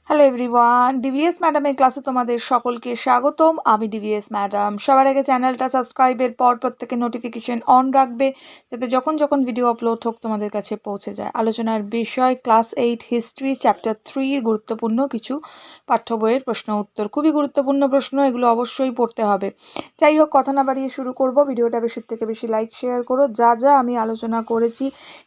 Hello everyone, DVS ম্যাডামের ক্লাসে তোমাদের সকলকে স্বাগতম। আমি ডিভিএস ম্যাডাম। সবার আগে চ্যানেলটা সাবস্ক্রাইবের পর প্রত্যেকের নোটিফিকেশন অন রাখবে, যাতে যখন যখন ভিডিও আপলোড হোক তোমাদের কাছে পৌঁছে যায়। আলোচনার বিষয় ক্লাস 8 হিস্ট্রি চ্যাপ্টার 3 গুরুত্বপূর্ণ কিছু পাঠ্য বইয়ের প্রশ্ন উত্তর। খুবই গুরুত্বপূর্ণ প্রশ্ন, এগুলো অবশ্যই পড়তে হবে। যাই হোক, কথা না বাড়িয়ে শুরু করব। ভিডিওটা বেশির থেকে বেশি লাইক শেয়ার করো। যা যা আমি আলোচনা করেছি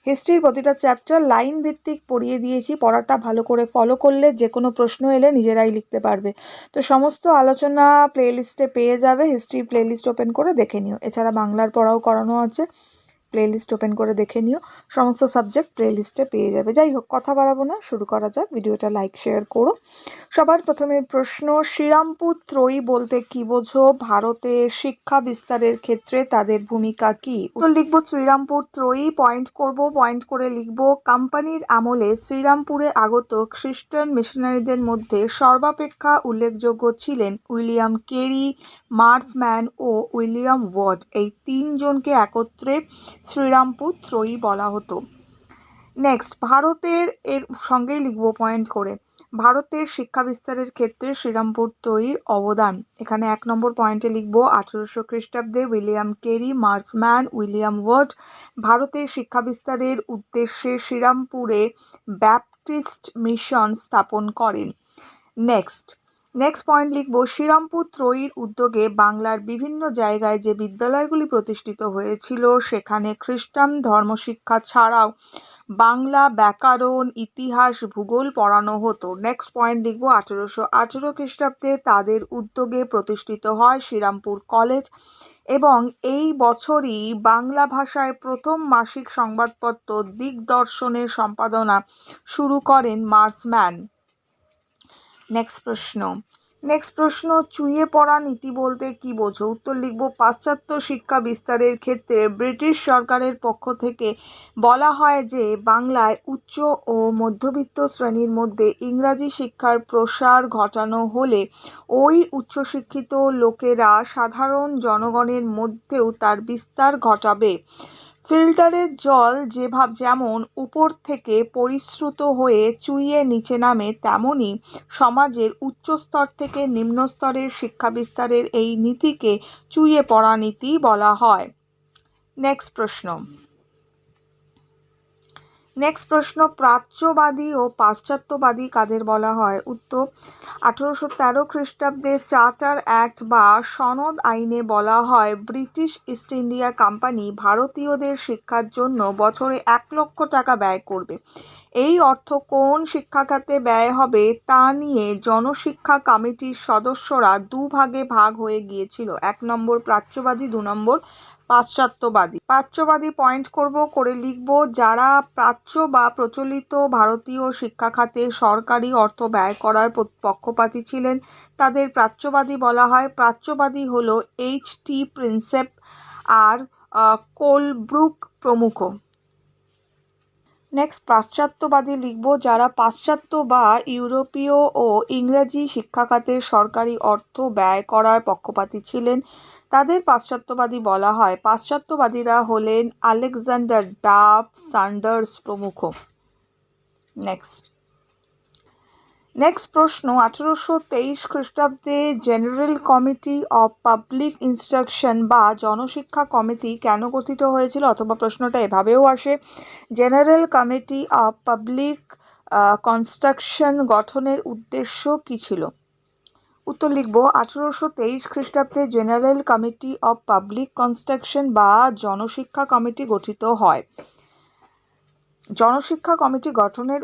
হিস্ট্রির প্রতিটা চ্যাপ্টার লাইন ভিত্তিক পড়িয়ে দিয়েছি। পড়াটা ভালো করে ফলো করলে যে কোনো প্রশ্ন এলে নিজেরাই লিখতে পারবে। তো সমস্ত আলোচনা প্লেলিস্টে পেয়ে যাবে। হিস্ট্রি প্লেলিস্ট ওপেন করে দেখে নিও। এছাড়া বাংলার পড়াও করানো আছে, প্লেলিস্ট ওপেন করে দেখে নিও। সমস্ত সাবজেক্ট প্লেলিস্টে পেয়ে যাবে। যাই হোক, কথা বাড়াবো না, শুরু করা যাক। ভিডিওটা লাইক শেয়ার করো। সবার প্রথমে প্রশ্ন, শ্রীরামপুর ত্রয়ী বলতে কি বোঝো? ভারতের শিক্ষা বিস্তারের ক্ষেত্রে তাদের ভূমিকা কি? উত্তর লিখবো শ্রীরামপুর ত্রয়ী। পয়েন্ট করব, পয়েন্ট করে লিখবো কোম্পানির আমলে শ্রীরামপুরে আগত খ্রিস্টান মিশনারিদের মধ্যে সর্বাপেক্ষা উল্লেখযোগ্য ছিলেন উইলিয়াম কেরি, মার্সম্যান ও উইলিয়াম ওয়ার্ড। এই তিনজনকে একত্রে শ্রীরামপুর ত্রয়ী বলা হতো। নেক্সট, ভারতের এর সঙ্গেই লিখবো পয়েন্ট করে, ভারতের শিক্ষা বিস্তারের ক্ষেত্রে শ্রীরামপুর ত্রয়ীর অবদান। এখানে 1 নম্বর পয়েন্টে লিখবো 1800 খ্রিস্টাব্দে William Carey, Marshman, William word ভারতের শিক্ষা বিস্তারের উদ্দেশ্যে শ্রীরামপুরে ব্যাপটিস্ট মিশন স্থাপন করেন। নেক্সট পয়েন্ট লিখবো, শ্রীরামপুর ত্রয়ীর উদ্যোগে বাংলার বিভিন্ন জায়গায় যে বিদ্যালয়গুলি প্রতিষ্ঠিত হয়েছিল সেখানে খ্রিস্টান ধর্মশিক্ষা ছাড়াও বাংলা ব্যাকরণ, ইতিহাস, ভূগোল পড়ানো হতো। নেক্সট পয়েন্ট লিখবো 1818 খ্রিস্টাব্দে তাদের উদ্যোগে প্রতিষ্ঠিত হয় শ্রীরামপুর কলেজ এবং এই বছরই বাংলা ভাষায় প্রথম মাসিক সংবাদপত্র দিগদর্শনের সম্পাদনা শুরু করেন মার্সম্যান। নেক্সট প্রশ্ন, চুইয়ে পড়া নীতি বলতে কি বোঝো? উত্তর লিখব পাশ্চাত্য শিক্ষা বিস্তারের ক্ষেত্রে ব্রিটিশ সরকারের পক্ষ থেকে বলা হয় যে বাংলায় উচ্চ ও মধ্যবিত্ত শ্রেণীর মধ্যে ইংরাজি শিক্ষার প্রসার ঘটানো হলে ওই উচ্চশিক্ষিত লোকেরা সাধারণ জনগণের মধ্যেও তার বিস্তার ঘটাবে। ফিল্টারের জল যেমন উপর থেকে পরিশ্রুত হয়ে চুইয়ে নিচে নামে, তেমনি সমাজের উচ্চ স্তর থেকে নিম্ন স্তরের শিক্ষা বিস্তারের এই নীতিকে চুইয়ে পড়া নীতি বলা হয়। নেক্সট প্রশ্ন, প্রাচ্যবাদী ও পাশ্চাত্যবাদী কাদের বলা হয়? উত্তর 1813 খ্রিস্টাব্দে চার্টার অ্যাক্ট বা সনদ আইনে বলা হয় ব্রিটিশ ইস্ট ইন্ডিয়া কোম্পানি ভারতীয়দের শিক্ষার জন্য বছরে 1 লক্ষ টাকা ব্যয় করবে। এই অর্থ কোন শিক্ষাখাতে ব্যয় হবে তা নিয়ে জনশিক্ষা কমিটির সদস্যরা দুভাগে ভাগ হয়ে গিয়েছিল। 1 নম্বর প্রাচ্যবাদী, 2 নম্বর প্রাচ্যবাদী পয়েন্ট করব, করে লিখব যারা প্রাচ্য বা প্রচলিত ভারতীয় শিক্ষা খাতে সরকারি অর্থ ব্যয় করার পক্ষপাতী ছিলেন তাদের প্রাচ্যবাদী বলা হয়। প্রাচ্যবাদী হলো H.T. প্রিন্সেপ আর কোলব্রুক প্রমুখ। নেক্সট, পাশ্চাত্যবাদী লিখব যারা পাশ্চাত্য বা ইউরোপীয় ও ইংরেজি শিক্ষাখাতে সরকারি অর্থ ব্যয় করার পক্ষপাতী ছিলেন তাদের পাশ্চাত্যবাদী বলা হয়। পাশ্চাত্যবাদীরা হলেন আলেকজান্ডার ডাফ, সান্ডার্স প্রমুখ। নেক্সট প্রশ্ন, 1823 খ্রিস্টাব্দে general committee of public instruction বা জনশিক্ষা কমিটি কেন গঠিত হয়েছিল? অথবা প্রশ্নটা এভাবেও আসে, general committee of public construction গঠনের উদ্দেশ্য কী ছিল? উত্তর লিখব 1823 খ্রিস্টাব্দে general committee of public construction বা জনশিক্ষা কমিটি গঠিত হয়। জনশিক্ষা কমিটি গঠনের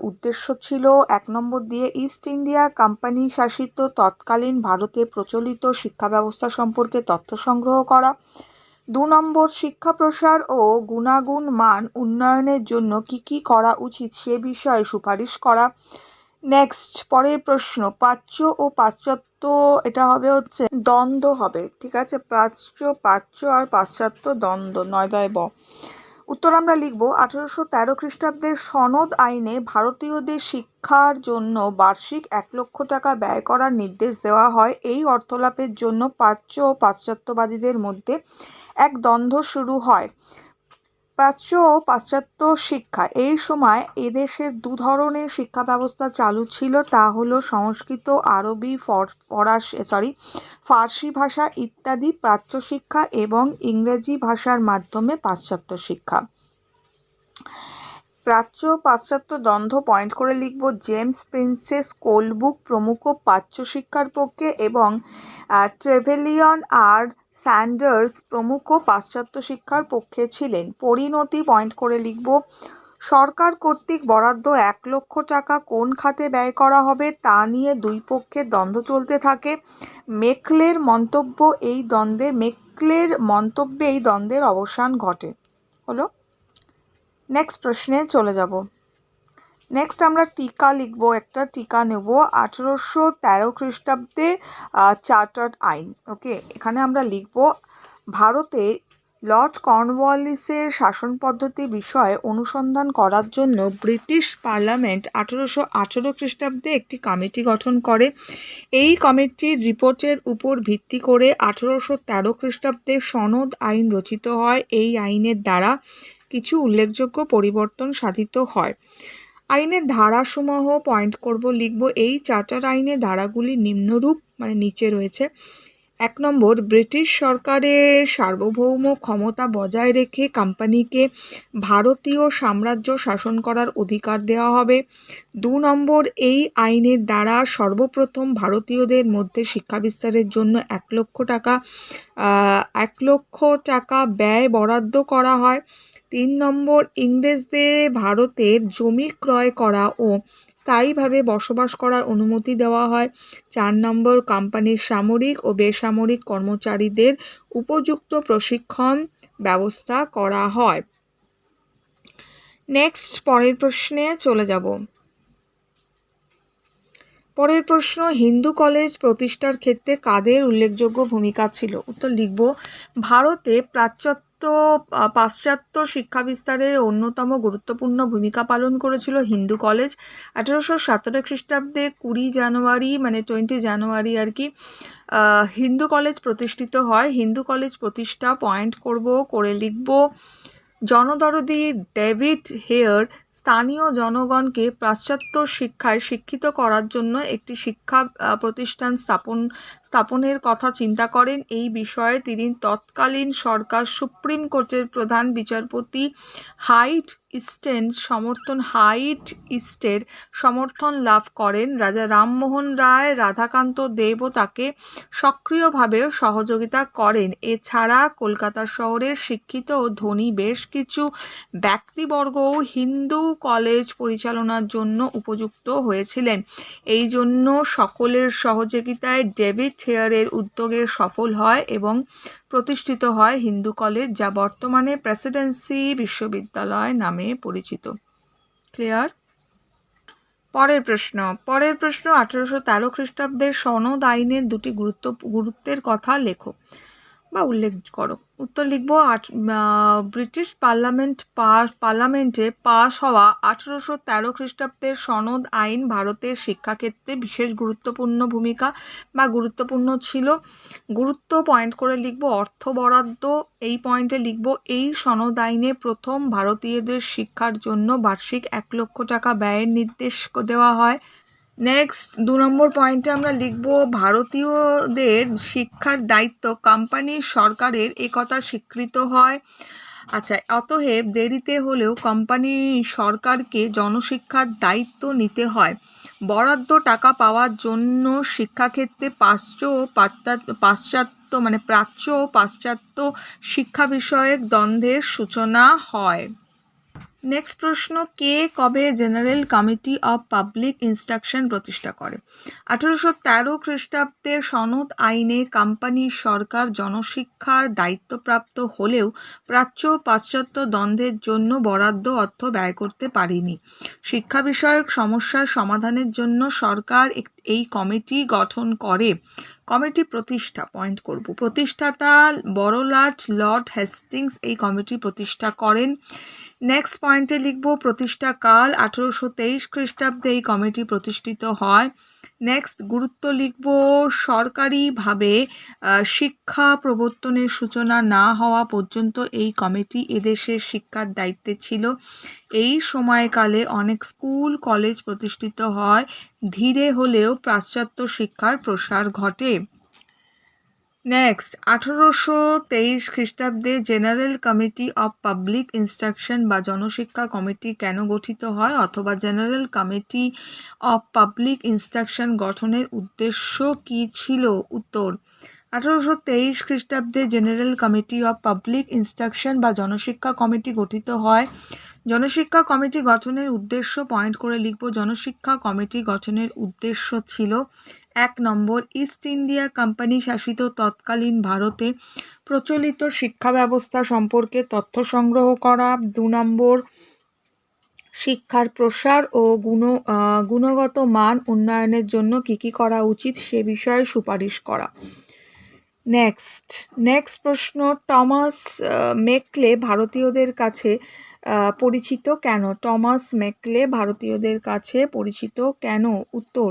উদ্দেশ্য ছিল 1 নম্বর দিয়ে ইস্ট ইন্ডিয়া কোম্পানি শাসিত তৎকালীন ভারতে প্রচলিত শিক্ষা ব্যবস্থা সম্পর্কে তথ্য সংগ্রহ করা, 2 নম্বর শিক্ষা প্রসার ও গুণাগুণ মান উন্নয়নের জন্য কি করা উচিত সে বিষয়ে সুপারিশ করা। নেক্সট, পরের প্রশ্ন, প্রাচ্য ও পাশ্চাত্য, এটা হবে হচ্ছে দ্বন্দ্ব হবে, ঠিক আছে, প্রাচ্য আর পাশ্চাত্য দ্বন্দ্ব, 9 ব। উত্তর আমরা লিখব 1813 খ্রিস্টাব্দের সনদ আইনে ভারতীয়দের শিক্ষার জন্য বার্ষিক 1 লক্ষ টাকা ব্যয় করার নির্দেশ দেওয়া হয়। এই অর্থলাভের জন্য প্রাচ্য ও পাশ্চাত্যবাদীদের মধ্যে এক দ্বন্দ্ব শুরু হয়। প্রাচ্য ও পাশ্চাত্য শিক্ষা, এই সময় এদেশের দু ধরনের শিক্ষা ব্যবস্থা চালু ছিল, তা হলো সংস্কৃত, আরবি, ফার্সি ভাষা ইত্যাদি প্রাচ্য শিক্ষা এবং ইংরেজি ভাষার মাধ্যমে পাশ্চাত্য শিক্ষা। প্রাচ্য পাশ্চাত্য দ্বন্দ্ব পয়েন্ট করে লিখব। জেমস প্রিন্সেস, কোলবুক প্রমুখ প্রাচ্য শিক্ষার পক্ষে এবং ট্রেভেলিয়ন আর স্যান্ডার্স প্রমুখ পাশ্চাত্য শিক্ষার পক্ষে ছিলেন। পরিণতি পয়েন্ট করে লিখব। সরকার কর্তৃক বরাদ্দ 1 লক্ষ টাকা কোন খাতে ব্যয় করা হবে তা নিয়ে দুই পক্ষের দ্বন্দ্ব চলতে থাকে। মেকলের মন্তব্যে এই দ্বন্দ্বের অবসান ঘটে। হলো। নেক্সট প্রশ্নে চলে যাব। নেক্সট আমরা টিকা লিখব, একটা টিকা নেব 1813 খ্রিস্টাব্দে চার্টার্ড আইন। ওকে, এখানে আমরা লিখব ভারতে লর্ড কর্নওয়ালিসের শাসন পদ্ধতি বিষয়ে অনুসন্ধান করার জন্য ব্রিটিশ পার্লামেন্ট 1818 খ্রিস্টাব্দে একটি কমিটি গঠন করে। এই কমিটির রিপোর্টের উপর ভিত্তি করে 1813 খ্রিস্টাব্দে সনদ আইন রচিত হয়। এই আইনের দ্বারা কিছু উল্লেখযোগ্য পরিবর্তন সাধিত হয়। আইনের ধারাসমূহ পয়েন্ট করব, লিখব। এই চার্টার আইনের ধারাগুলি নিম্নরূপ, মানে নিচে রয়েছে। 1 নম্বর, ব্রিটিশ সরকারের সার্বভৌম ক্ষমতা বজায় রেখে কোম্পানিকে ভারতীয় সাম্রাজ্য শাসন করার অধিকার দেওয়া হবে। 2 নম্বর, এই আইনের দ্বারা সর্বপ্রথম ভারতীয়দের মধ্যে শিক্ষা বিস্তারের জন্য 1 লক্ষ টাকা ব্যয় বরাদ্দ করা হয়। 3 নম্বর, ইংরেজদের ভারতের জমি ক্রয় করা ও স্থায়ীভাবে বসবাস করার অনুমতি দেওয়া হয়। 4 নম্বর, কোম্পানির সামরিক ও বেসামরিক কর্মচারীদের উপযুক্ত প্রশিক্ষণ ব্যবস্থা করা হয়। নেক্সট পরের প্রশ্নে চলে যাব। পরের প্রশ্ন, হিন্দু কলেজ প্রতিষ্ঠার ক্ষেত্রে কাদের উল্লেখযোগ্য ভূমিকা ছিল? উত্তর লিখব। ভারতে পাশ্চাত্য শিক্ষা বিস্তারের অন্যতম গুরুত্বপূর্ণ ভূমিকা পালন করেছিল হিন্দু কলেজ। 1817 খ্রিস্টাব্দে 20 জানুয়ারি আর কি হিন্দু কলেজ প্রতিষ্ঠিত হয়। হিন্দু কলেজ প্রতিষ্ঠা পয়েন্ট করে লিখব। জনদরদি ডেভিড হেয়ার স্থানীয় জনগণকে পাশ্চাত্য শিক্ষায় শিক্ষিত করার জন্য একটি শিক্ষা প্রতিষ্ঠান স্থাপনের কথা চিন্তা করেন। এই বিষয়ে তিনি তৎকালীন সরকার সুপ্রিম কোর্টের প্রধান বিচারপতি হাইট ইস্টের সমর্থন লাভ করেন। রাজা রামমোহন রায়, রাধাকান্ত দেবও তাকে সক্রিয়ভাবে সহযোগিতা করেন। এছাড়া কলকাতা শহরের শিক্ষিত ও ধনী বেশ কিছু ব্যক্তিবর্গও হিন্দু কলেজ পরিচালনার জন্য উপযুক্ত হয়েছিলেন। এই জন্য সকলের সহযোগিতায় ডেভিড হেয়ারের উদ্যোগে সফল হয় এবং প্রতিষ্ঠিত হয় হিন্দু কলেজ, যা বর্তমানে প্রেসিডেন্সি বিশ্ববিদ্যালয় নামে পরিচিত। ক্লিয়ার? পরের প্রশ্ন 1813 খ্রিস্টাব্দের সনদ আইনের দুটি গুরুত্বের কথা লেখো বা উল্লেখ করো। উত্তর লিখব। ব্রিটিশ পার্লামেন্টে পাশ হওয়া 1813 খ্রিস্টাব্দের সনদ আইন ভারতের শিক্ষাক্ষেত্রে বিশেষ গুরুত্বপূর্ণ ছিল। গুরুত্ব পয়েন্ট করে লিখব। অর্থ বরাদ্দ, এই পয়েন্টে লিখব। এই সনদ আইনে প্রথম ভারতীয়দের শিক্ষার জন্য বার্ষিক 1 লক্ষ টাকা ব্যয়ের নির্দেশ দেওয়া হয়। নেক্সট 2 নম্বর পয়েন্টে আমরা লিখব, ভারতীয়দের শিক্ষার দায়িত্ব কোম্পানি সরকারের, একথা স্বীকৃত হয়। আচ্ছা, অতএব দেরিতে হলেও কোম্পানি সরকারকে জনশিক্ষার দায়িত্ব নিতে হয়। বরাদ্দ টাকা পাওয়ার জন্য শিক্ষাক্ষেত্রে প্রাচ্য ও পাশ্চাত্য শিক্ষা বিষয়ক দ্বন্দ্বের সূচনা হয়। নেক্সট প্রশ্ন, কে কবে general committee of public instruction প্রতিষ্ঠা করে? 1813 খ্রিস্টাব্দে সনদ আইনে কোম্পানি সরকার জনশিক্ষার দায়িত্বপ্রাপ্ত হলেও প্রাচ্য ও পাশ্চাত্য দ্বন্দ্বের জন্য বরাদ্দ অর্থ ব্যয় করতে পারেনি। শিক্ষা বিষয়ক সমস্যার সমাধানের জন্য সরকার এই কমিটি গঠন করে। কমিটি প্রতিষ্ঠা পয়েন্ট করব। প্রতিষ্ঠাতা লর্ড হেস্টিংস এই কমিটি প্রতিষ্ঠা করেন। নেক্সট পয়েন্টে লিখব প্রতিষ্ঠাকাল 1823 খ্রিস্টাব্দে এই কমিটি প্রতিষ্ঠিত হয়। নেক্সট গুরুত্ব লিখব সরকারিভাবে শিক্ষা প্রবর্তনের সূচনা না হওয়া পর্যন্ত এই কমিটি এদেশের শিক্ষার দায়িত্বে ছিল। এই সময়কালে অনেক স্কুল কলেজ প্রতিষ্ঠিত হয়, ধীরে হলেও পাশ্চাত্য শিক্ষার প্রসার ঘটে। নেক্সট 1823 খ্রিস্টাব্দে general committee of public instruction বা জনশিক্ষা কমিটি কেন গঠিত হয়, অথবা general committee of public instruction গঠনের উদ্দেশ্য কী ছিল? উত্তর 1823 খ্রিস্টাব্দে general committee of public instruction বা জনশিক্ষা কমিটি গঠিত হয়। জনশিক্ষা কমিটি গঠনের উদ্দেশ্য পয়েন্ট করে লিখব জনশিক্ষা কমিটি গঠনের উদ্দেশ্য ছিল 1 নম্বর ইস্ট ইন্ডিয়া কোম্পানি শাসিত তৎকালীন ভারতে প্রচলিত শিক্ষা ব্যবস্থা সম্পর্কে তথ্য সংগ্রহ করা। 2 নম্বর শিক্ষার প্রসার ও গুণগত মান উন্নয়নের জন্য কী করা উচিত সে বিষয়ে সুপারিশ করা। নেক্সট প্রশ্ন টমাস মেকলে ভারতীয়দের কাছে পরিচিত কেন? টমাস মেকলে ভারতীয়দের কাছে পরিচিত কেন? উত্তর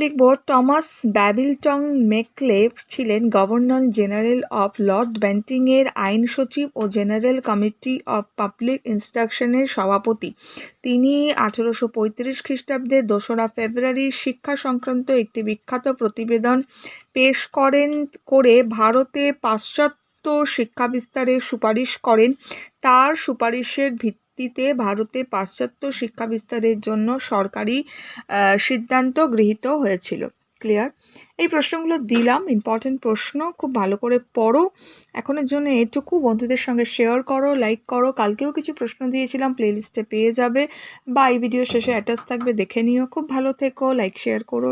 লিখব টমাস ব্যাবিলটন মেকলে ছিলেন গভর্নর জেনারেল অফ লর্ড বেন্টিংয়ের আইন সচিব ও জেনারেল কমিটি অফ পাবলিক ইনস্ট্রাকশনের সভাপতি। তিনি 1835 খ্রিস্টাব্দে 2রা ফেব্রুয়ারি শিক্ষা সংক্রান্ত একটি বিখ্যাত প্রতিবেদন পেশ করে ভারতে পাশ্চাত্য শিক্ষা বিস্তারের সুপারিশ করেন। তার সুপারিশের ভিত্তিতে ভারতে পাশ্চাত্য শিক্ষা বিস্তারের জন্য সরকারি সিদ্ধান্ত গৃহীত হয়েছিল। ক্লিয়ার? এই প্রশ্নগুলো দিলাম, ইম্পর্টেন্ট প্রশ্ন, খুব ভালো করে পড়ো। এখনের জন্য এটুকু। বন্ধুদের সঙ্গে শেয়ার করো, লাইক করো। কালকেও কিছু প্রশ্ন দিয়েছিলাম, প্লেলিস্টে পেয়ে যাবে বা এই ভিডিও শেষে অ্যাটাচ থাকবে, দেখে নিও। খুব ভালো থেকো, লাইক শেয়ার করো।